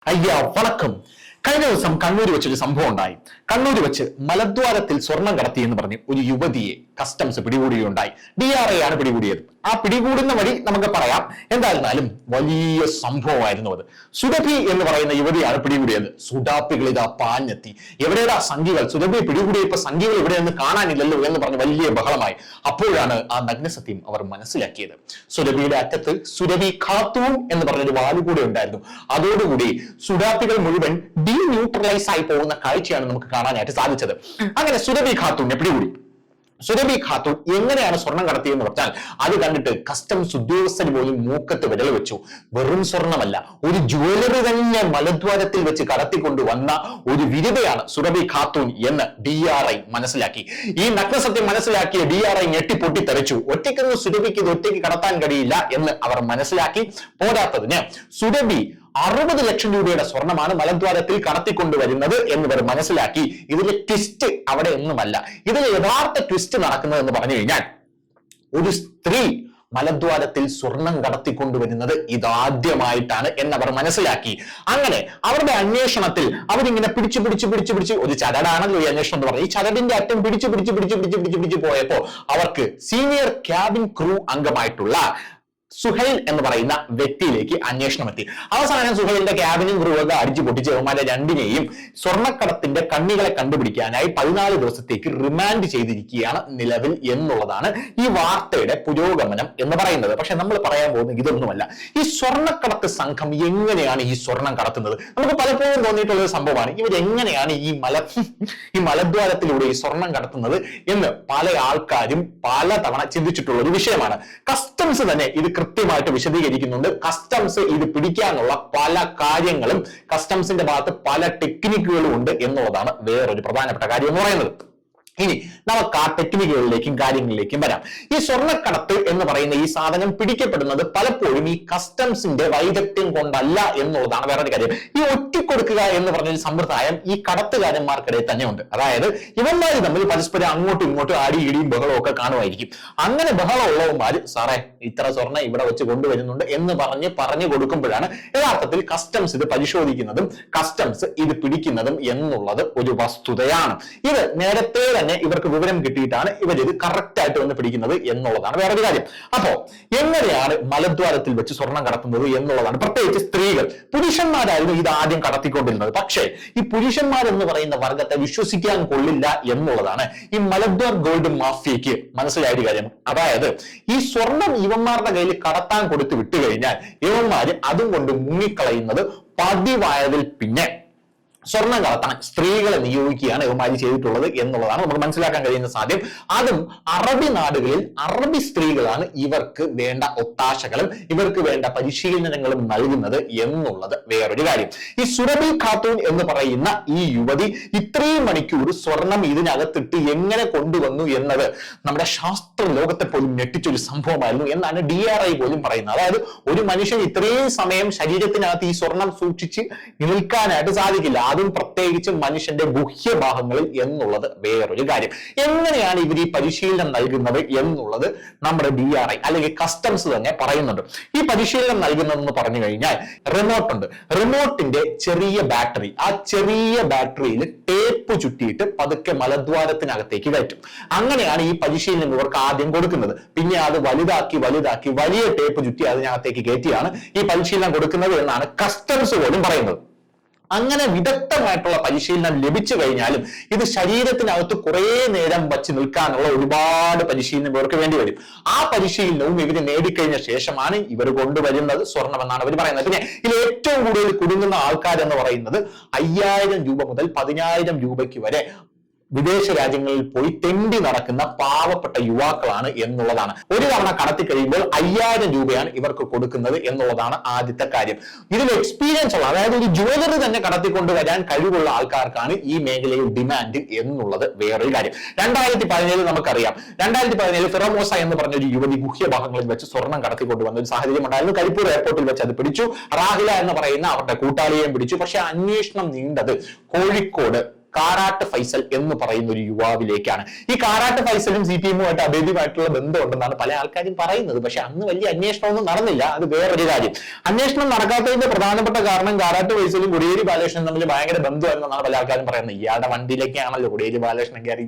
അയ്യാ വണക്കം. കഴിഞ്ഞ ദിവസം കണ്ണൂർ വെച്ചൊരു സംഭവം ഉണ്ടായി. കണ്ണൂർ വെച്ച് മലദ്വാരത്തിൽ സ്വർണം കടത്തി എന്ന് പറഞ്ഞ് ഒരു യുവതിയെ കസ്റ്റംസ് പിടികൂടുകയുണ്ടായി. DRI ആണ് പിടികൂടിയത്. ആ പിടികൂടുന്ന വഴി നമുക്ക് പറയാം. എന്തായിരുന്നാലും വലിയ സംഭവമായിരുന്നു അത്. സുരഭി എന്ന് പറയുന്ന യുവതിയാണ് പിടികൂടിയത്. സുഡാപ്പികൾ ഇതാ പാഞ്ഞെത്തി. എവിടെയാ സംഖ്യകൾ? സുരഭി പിടികൂടിയപ്പോ സംഖ്യകൾ എവിടെയെന്ന് കാണാനില്ലല്ലോ എന്ന് പറഞ്ഞ് വലിയ ബഹളമായി. അപ്പോഴാണ് ആ നഗ്നസത്യം അവർ മനസ്സിലാക്കിയത്. സുരഭിയുടെ അറ്റത്ത് സുരഭി ഖാത്തൂൺ എന്ന് പറഞ്ഞൊരു വാല് കൂടെ ഉണ്ടായിരുന്നു. അതോടുകൂടി സുഡാപ്പികൾ മുഴുവൻ ഡീന്യൂട്രലൈസ് ആയി പോകുന്ന കാഴ്ചയാണ് നമുക്ക് കാണാനായിട്ട് സാധിച്ചത്. അങ്ങനെ സുരഭി ഖാത്തൂണിനെ പിടികൂടി. സുരഭി ഖാത്തൂൺ എങ്ങനെയാണ് സ്വർണം കടത്തിയെന്ന് പറഞ്ഞാൽ അത് കണ്ടിട്ട് കസ്റ്റംസ് ഉദ്യോഗസ്ഥന് പോലും മൂക്കത്ത് വിരൽ വെച്ചു. വെറും സ്വർണമല്ല, ഒരു ജ്വല്ലറി തന്നെ മലദ്വാരത്തിൽ വെച്ച് കടത്തിക്കൊണ്ടുവന്ന ഒരു വിരുദ്ധയാണ് സുരഭി ഖാത്തൂൺ എന്ന് DRI മനസ്സിലാക്കി. ഈ നഗ്നസത്യം മനസ്സിലാക്കിയ DRI ഞെട്ടിപ്പൊട്ടിത്തെറിച്ചു. ഒറ്റയ്ക്കൊന്നും സുരഭിക്ക് ഇത് ഒറ്റയ്ക്ക് കടത്താൻ കഴിയില്ല എന്ന് അവർ മനസ്സിലാക്കി. പോരാത്തതിന് സുരഭി 60 ലക്ഷം രൂപയുടെ സ്വർണമാണ് മലദ്വാരത്തിൽ കടത്തിക്കൊണ്ടുവരുന്നത് എന്നിവർ മനസ്സിലാക്കി. ഇതിലെ ട്വിസ്റ്റ് അവിടെ ഒന്നുമല്ല. ഇതിലെ യഥാർത്ഥ ട്വിസ്റ്റ് നടക്കുന്നത് എന്ന് പറഞ്ഞു കഴിഞ്ഞാൽ ഒരു സ്ത്രീ മലദ്വാരത്തിൽ സ്വർണം കടത്തിക്കൊണ്ടുവരുന്നത് ഇതാദ്യമായിട്ടാണ് എന്നവർ മനസ്സിലാക്കി. അങ്ങനെ അവരുടെ അന്വേഷണത്തിൽ അവരിങ്ങനെ പിടിച്ച് ഒരു ചരടാണല്ലോ ഈ അന്വേഷണം എന്ന് പറഞ്ഞത്. ഈ ചരടിന്റെ അറ്റം പിടിച്ച് പോയപ്പോ അവർക്ക് സീനിയർ ക്യാബിൻ ക്രൂ അംഗമായിട്ടുള്ള സുഹൈൽ എന്ന് പറയുന്ന വ്യക്തിയിലേക്ക് അന്വേഷണം എത്തി. അവസാനം സുഹൈലിന്റെ ക്യാബിനും ക്രൂ ഒക്കെ അടിച്ചു പൊട്ടിച്ച് അവന്മാരെ രണ്ടിനെയും സ്വർണ്ണക്കടത്തിന്റെ കണ്ണികളെ കണ്ടുപിടിക്കാനായി 14 ദിവസത്തേക്ക് റിമാൻഡ് ചെയ്തിരിക്കുകയാണ് നിലവിൽ എന്നുള്ളതാണ് ഈ വാർത്തയുടെ പുരോഗമനം എന്ന് പറയുന്നത്. പക്ഷെ നമ്മൾ പറയാൻ പോകുന്നത് ഇതൊന്നുമല്ല. ഈ സ്വർണ്ണക്കടത്ത് സംഘം എങ്ങനെയാണ് ഈ സ്വർണം കടത്തുന്നത്? നമുക്ക് പലപ്പോഴും തോന്നിയിട്ടുള്ള ഒരു സംഭവമാണ് ഇവരെങ്ങനെയാണ് ഈ മലദ്വാരത്തിലൂടെ ഈ സ്വർണം കടത്തുന്നത് എന്ന് പല ആൾക്കാരും പലതവണ ചിന്തിച്ചിട്ടുള്ള ഒരു വിഷയമാണ്. കസ്റ്റംസ് തന്നെ ഇത് കൃത്യമായിട്ട് വിശദീകരിക്കുന്നുണ്ട്. കസ്റ്റംസ് ഇത് പിടിക്കാനുള്ള പല കാര്യങ്ങളും കസ്റ്റംസിന്റെ ഭാഗത്ത് പല ടെക്നിക്കുകളും ഉണ്ട് എന്നുള്ളതാണ് വേറൊരു പ്രധാനപ്പെട്ട കാര്യം എന്ന് പറയുന്നത്. ഇനി നമുക്ക് ആ ടെക്നിക്കുകളിലേക്കും കാര്യങ്ങളിലേക്കും വരാം. ഈ സ്വർണ്ണക്കടത്ത് എന്ന് പറയുന്ന ഈ സാധനം പിടിക്കപ്പെടുന്നത് പലപ്പോഴും ഈ കസ്റ്റംസിന്റെ വൈദഗ്ധ്യം കൊണ്ടല്ല എന്നുള്ളതാണ് വേറൊരു കാര്യം. ഈ ഒറ്റിക്കൊടുക്കുക എന്ന് പറഞ്ഞൊരു സമ്പ്രദായം ഈ കടത്തുകാരന്മാർക്കിടയിൽ തന്നെ ഉണ്ട്. അതായത് ഇവന്മാർ തമ്മിൽ പരസ്പരം അങ്ങോട്ടും ഇങ്ങോട്ടും ഇടിയും ബഹളവും ഒക്കെ കാണുമായിരിക്കും. അങ്ങനെ ബഹളം ഉള്ളവന്മാർ സാറേ ഇത്ര സ്വർണ്ണം ഇവിടെ വെച്ച് കൊണ്ടുവരുന്നുണ്ട് എന്ന് പറഞ്ഞു കൊടുക്കുമ്പോഴാണ് യഥാർത്ഥത്തിൽ കസ്റ്റംസ് ഇത് പരിശോധിക്കുന്നതും കസ്റ്റംസ് ഇത് പിടിക്കുന്നതും എന്നുള്ളത് ഒരു വസ്തുതയാണ്. ഇത് നേരത്തെ തന്നെ ഇവർക്ക് വിവരം കിട്ടിയിട്ടാണ് ഇവർ ഇത് കറക്റ്റ് ആയിട്ട് വന്ന് പിടിക്കുന്നത് എന്നുള്ളതാണ് വേറൊരു കാര്യം. അപ്പോ എങ്ങനെയാണ് മലദ്വാരത്തിൽ വെച്ച് സ്വർണം കടത്തുന്നത് എന്നുള്ളതാണ്. പ്രത്യേകിച്ച് സ്ത്രീകൾ, പുരുഷന്മാരായിരുന്നു ഇത് ആദ്യം കടത്തിക്കൊണ്ടിരുന്നത്. പക്ഷേ ഈ പുരുഷന്മാർ എന്ന് പറയുന്ന വർഗത്തെ വിശ്വസിക്കാൻ കൊള്ളില്ല എന്നുള്ളതാണ് ഈ മലദ്വാർ ഗോൾഡ് മാഫിയയ്ക്ക് മനസ്സിലായ കാര്യം. അതായത് ഈ സ്വർണം ഇവന്മാരുടെ കയ്യിൽ കടത്താൻ കൊടുത്ത് വിട്ടുകഴിഞ്ഞാൽ ഇവന്മാര് അതും കൊണ്ട് മുങ്ങിക്കളയുന്നത് പതിവായതിൽ പിന്നെ സ്വർണം കടത്താൻ സ്ത്രീകളെ നിയോഗിക്കുകയാണ് ഇവന്മാര് ചെയ്തിട്ടുള്ളത് എന്നുള്ളതാണ് നമുക്ക് മനസ്സിലാക്കാൻ കഴിയുന്ന സാധ്യം. അതും അറബി നാടുകളിൽ അറബി സ്ത്രീകളാണ് ഇവർക്ക് വേണ്ട ഒത്താശകളും ഇവർക്ക് വേണ്ട പരിശീലനങ്ങളും നൽകുന്നത് എന്നുള്ളത് വേറൊരു കാര്യം. ഈ സുരഭി ഖാത്തൂൺ എന്ന് പറയുന്ന ഈ യുവതി ഇത്രയും മണിക്കൂർ സ്വർണം ഇതിനകത്തിട്ട് എങ്ങനെ കൊണ്ടുവന്നു എന്നത് നമ്മുടെ ശാസ്ത്ര ലോകത്തെ പോലും ഞെട്ടിച്ചൊരു സംഭവമായിരുന്നു എന്നാണ് DRI പോലും പറയുന്നത്. അതായത് ഒരു മനുഷ്യൻ ഇത്രയും സമയം ശരീരത്തിനകത്ത് ഈ സ്വർണം സൂക്ഷിച്ച് നിൽക്കാനായിട്ട് സാധിക്കില്ല, അതും പ്രത്യേകിച്ച് മനുഷ്യന്റെ ഗുഹ്യഭാഗങ്ങളിൽ എന്നുള്ളത് വേറൊരു കാര്യം. എങ്ങനെയാണ് ഇവർ ഈ പരിശീലനം നൽകുന്നത് എന്നുള്ളത് നമ്മുടെ DRI അല്ലെങ്കിൽ കസ്റ്റംസ് തന്നെ പറയുന്നുണ്ട്. ഈ പരിശീലനം നൽകുന്നതെന്ന് പറഞ്ഞു കഴിഞ്ഞാൽ റിമോട്ട് ഉണ്ട്. റിമോട്ടിന്റെ ചെറിയ ബാറ്ററി, ആ ചെറിയ ബാറ്ററിയിൽ ടേപ്പ് ചുറ്റിയിട്ട് പതുക്കെ മലദ്വാരത്തിനകത്തേക്ക് കയറ്റും. അങ്ങനെയാണ് ഈ പരിശീലനം ഇവർക്ക് ആദ്യം കൊടുക്കുന്നത്. പിന്നെ അത് വലുതാക്കി വലിയ ടേപ്പ് ചുറ്റി അതിനകത്തേക്ക് കയറ്റിയാണ് ഈ പരിശീലനം കൊടുക്കുന്നത് എന്നാണ് കസ്റ്റംസ് പോലും പറയുന്നത്. അങ്ങനെ വിദഗ്ധമായിട്ടുള്ള പരിശീലനം ലഭിച്ചു കഴിഞ്ഞാലും ഇത് ശരീരത്തിനകത്ത് കുറെ നേരം വച്ച് നിൽക്കാനുള്ള ഒരുപാട് പരിശീലനം ഇവർക്ക് വേണ്ടി വരും. ആ പരിശീലനവും ഇവര് നേടിക്കഴിഞ്ഞ ശേഷമാണ് ഇവർ കൊണ്ടുവരുന്നത് സ്വർണം എന്നാണ് അവർ പറയുന്നത്. പിന്നെ ഇതിൽ ഏറ്റവും കൂടുതൽ കുടുങ്ങുന്ന ആൾക്കാരെന്ന് പറയുന്നത് 5000 രൂപ മുതൽ 10000 രൂപയ്ക്ക് വരെ വിദേശ രാജ്യങ്ങളിൽ പോയി തെണ്ടി നടക്കുന്ന പാവപ്പെട്ട യുവാക്കളാണ് എന്നുള്ളതാണ്. ഒരു തവണ കടത്തി കഴിയുമ്പോൾ 5000 രൂപയാണ് ഇവർക്ക് കൊടുക്കുന്നത് എന്നുള്ളതാണ് ആദ്യത്തെ കാര്യം. ഇതിൽ എക്സ്പീരിയൻസ് ഉള്ള, അതായത് ഒരു ജ്വല്ലറി തന്നെ കടത്തിക്കൊണ്ടുവരാൻ കഴിവുള്ള ആൾക്കാർക്കാണ് ഈ മേഖലയിൽ ഡിമാൻഡ് എന്നുള്ളത് വേറൊരു കാര്യം. 2017 നമുക്കറിയാം, 2017 ഫിറോമോസ എന്ന് പറഞ്ഞ ഒരു യുവതി ഗുഹ്യഭാഗങ്ങളിൽ വെച്ച് സ്വർണം കടത്തിക്കൊണ്ടുവന്ന ഒരു സാഹചര്യം ഉണ്ടായിരുന്നു. കരിപ്പൂർ എയർപോർട്ടിൽ വെച്ച് അത് പിടിച്ചു. റാഹില എന്ന് പറയുന്ന അവരുടെ കൂട്ടാളിയെയും പിടിച്ചു. പക്ഷെ അന്വേഷണം നീണ്ടത് കോഴിക്കോട് കാരാട്ട് ഫൈസൽ എന്ന് പറയുന്ന ഒരു യുവാവിലേക്കാണ്. ഈ കാരാട്ട് ഫൈസലും CPM-ഉമായിട്ട് അഭേദ്യമായിട്ടുള്ള ബന്ധമുണ്ടെന്നാണ് പല ആൾക്കാരും പറയുന്നത്. പക്ഷെ അന്ന് വലിയ അന്വേഷണമൊന്നും നടന്നില്ല. അത് വേറൊരു കാര്യം. അന്വേഷണം നടക്കാത്തതിന്റെ പ്രധാനപ്പെട്ട കാരണം കാരാട്ട് ഫൈസലും കോടിയേരി ബാലകൃഷ്ണനും തമ്മിൽ ഭയങ്കര ബന്ധമായിരുന്നെന്നാണ് പല ആൾക്കാരും പറയുന്നത്. ഇയാളുടെ വണ്ടിയിലേക്കാണല്ലോ കോടിയേരി ബാലകൃഷ്ണൻ കയറി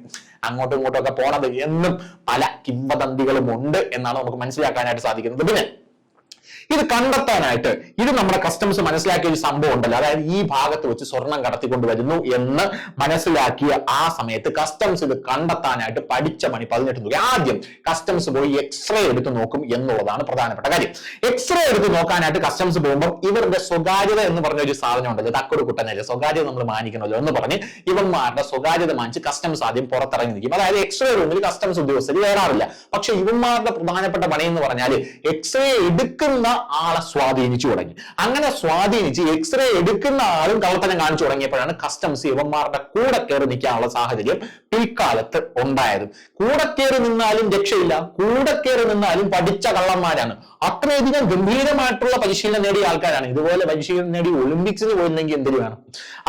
അങ്ങോട്ടും ഇങ്ങോട്ടും ഒക്കെ പോണത് എന്നും പല കിംവദന്തികളും ഉണ്ട് എന്നാണ് നമുക്ക് മനസ്സിലാക്കാനായിട്ട് സാധിക്കുന്നത്. പിന്നെ ഇത് കണ്ടെത്താനായിട്ട് ഇത് നമ്മുടെ കസ്റ്റംസ് മനസ്സിലാക്കിയ ഒരു സംഭവം ഉണ്ടല്ലോ, അതായത് ഈ ഭാഗത്ത് വെച്ച് സ്വർണം കടത്തിക്കൊണ്ട് വരുന്നു എന്ന് മനസ്സിലാക്കിയ ആ സമയത്ത് കസ്റ്റംസ് ഇത് കണ്ടെത്താനായിട്ട് പഠിച്ച പണി 18 നോക്കി. ആദ്യം കസ്റ്റംസ് പോയി എക്സ്റേ എടുത്ത് നോക്കും എന്നുള്ളതാണ് പ്രധാനപ്പെട്ട കാര്യം. എക്സ്റേ എടുത്ത് നോക്കാനായിട്ട് കസ്റ്റംസ് പോകുമ്പോൾ ഇവരുടെ സ്വകാര്യത എന്ന് പറഞ്ഞ ഒരു സാധനം ഉണ്ടല്ലോ, തക്കൊരു കുട്ടനല്ലേ, സ്വകാര്യത നമ്മൾ മാനിക്കണമല്ലോ എന്ന് പറഞ്ഞ് ഇവന്മാരുടെ സ്വകാര്യത മാനിച്ച് കസ്റ്റംസ് ആദ്യം പുറത്തിറങ്ങി നിൽക്കും. അതായത് എക്സ്റേ റൂമിൽ കസ്റ്റംസ് ഉദ്യോഗസ്ഥർ കയറാറില്ല. പക്ഷെ ഇവന്മാരുടെ പ്രധാനപ്പെട്ട പണി എന്ന് പറഞ്ഞാൽ എക്സ്റേ എടുക്കുന്ന ആളെ സ്വാധീനിച്ചു തുടങ്ങി. അങ്ങനെ സ്വാധീനിച്ച് എക്സ്റേ എടുക്കുന്ന ആളും കള്ളത്തരം കാണിച്ചു തുടങ്ങിയപ്പോഴാണ് കസ്റ്റംസ് ഇവന്മാരുടെ കൂടെ കയറി നിൽക്കാനുള്ള സാഹചര്യം പിൽക്കാലത്ത് ഉണ്ടായത്. കൂടെ കയറി നിന്നാലും രക്ഷയില്ല, കൂടെ കയറി നിന്നാലും പഠിച്ച കള്ളന്മാരാണ്. അത്രയധികം ഗംഭീരമായിട്ടുള്ള പരിശീലനം നേടിയ ആൾക്കാരാണ്. ഇതുപോലെ പരിശീലനം നേടി ഒളിമ്പിക്സിന് പോയില്ലെങ്കിൽ എന്തിനു വേണം?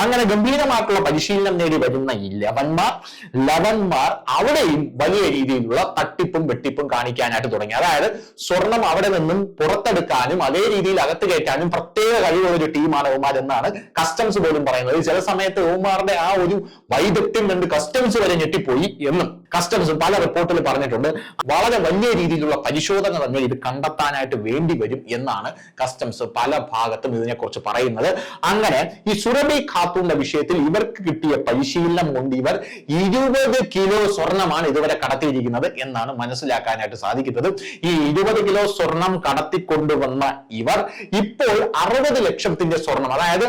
അങ്ങനെ ഗംഭീരമായിട്ടുള്ള പരിശീലനം നേടി വരുന്ന ഈ ലവന്മാർ അവിടെയും വലിയ രീതിയിലുള്ള തട്ടിപ്പും വെട്ടിപ്പും കാണിക്കാനായിട്ട് തുടങ്ങി. അതായത് സ്വർണം അവിടെ നിന്നും പുറത്തെടുക്കാനും അതേ രീതിയിൽ അകത്ത് കയറ്റാനും പ്രത്യേക കഴിവുള്ള ഒരു ടീമാണ് ഓമാർ എന്നാണ് കസ്റ്റംസ് പോലും പറയുന്നത്. ചില സമയത്ത് ഓമാറുടെ ആ ഒരു വൈദഗ്ധ്യം കണ്ട് കസ്റ്റംസ് വരെ ഞെട്ടിപ്പോയി എന്നും കസ്റ്റംസ് പല റിപ്പോർട്ടിൽ പറഞ്ഞിട്ടുണ്ട്. വളരെ വലിയ രീതിയിലുള്ള പരിശോധന തന്നെ ഇത് കണ്ടെത്താനായിട്ട് വേണ്ടി വരും എന്നാണ് കസ്റ്റംസ് പല ഭാഗത്തും ഇതിനെക്കുറിച്ച് പറയുന്നത്. അങ്ങനെ ഈ സുരഭി ഖാത്തൂന്റെ വിഷയത്തിൽ ഇവർക്ക് കിട്ടിയ പരിശീലനം കൊണ്ട് ഇവർ 20 കിലോ സ്വർണമാണ് ഇതുവരെ കടത്തിയിരിക്കുന്നത് എന്നാണ് മനസ്സിലാക്കാനായിട്ട് സാധിക്കുന്നത്. ഈ 20 കിലോ സ്വർണം കടത്തിക്കൊണ്ടുവന്ന ഇവർ ഇപ്പോൾ 60 ലക്ഷത്തിന്റെ സ്വർണം, അതായത്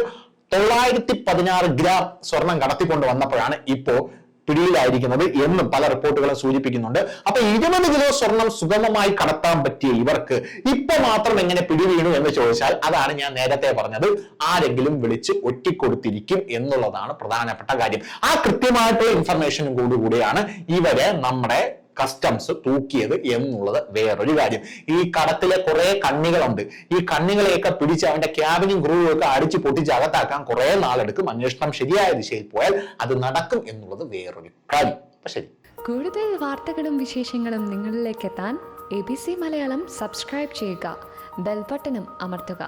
916 ഗ്രാം സ്വർണം കടത്തിക്കൊണ്ട് വന്നപ്പോഴാണ് ഇപ്പോ പിടിയിലായിരിക്കുന്നത് എന്നും പല റിപ്പോർട്ടുകളും സൂചിപ്പിക്കുന്നുണ്ട്. അപ്പൊ 20 കിലോ സ്വർണം സുഗമമായി കടത്താൻ പറ്റിയ ഇവർക്ക് ഇപ്പൊ മാത്രം എങ്ങനെ പിടി വീണു എന്ന് ചോദിച്ചാൽ അതാണ് ഞാൻ നേരത്തെ പറഞ്ഞത്, ആരെങ്കിലും വിളിച്ച് ഒറ്റിക്കൊടുത്തിരിക്കും എന്നുള്ളതാണ് പ്രധാനപ്പെട്ട കാര്യം. ആ കൃത്യമായിട്ടുള്ള ഇൻഫർമേഷനും കൂടിയാണ് ഇവരെ നമ്മുടെ കസ്റ്റംസ് തൂക്കിയത് എന്നുള്ളത് വേറൊരു കാര്യം. ഈ കടത്തിലെ കുറെ കണ്ണികളുണ്ട്. ഈ കണ്ണികളെയൊക്കെ പിടിച്ച് അവന്റെ ക്യാബിനും ക്രൂവും ഒക്കെ അടിച്ച് പൊട്ടിച്ച് അകത്താക്കാൻ കുറെ നാളെടുക്കും. അന്വേഷണം ശരിയായ ദിശയിൽ പോയാൽ അത് നടക്കും എന്നുള്ളത് വേറൊരു കാര്യം. ശരി, കൂടുതൽ വാർത്തകളും വിശേഷങ്ങളും നിങ്ങളിലേക്ക് എത്താൻ ABC മലയാളം സബ്സ്ക്രൈബ് ചെയ്യുക, ബെൽ ബട്ടണും അമർത്തുക.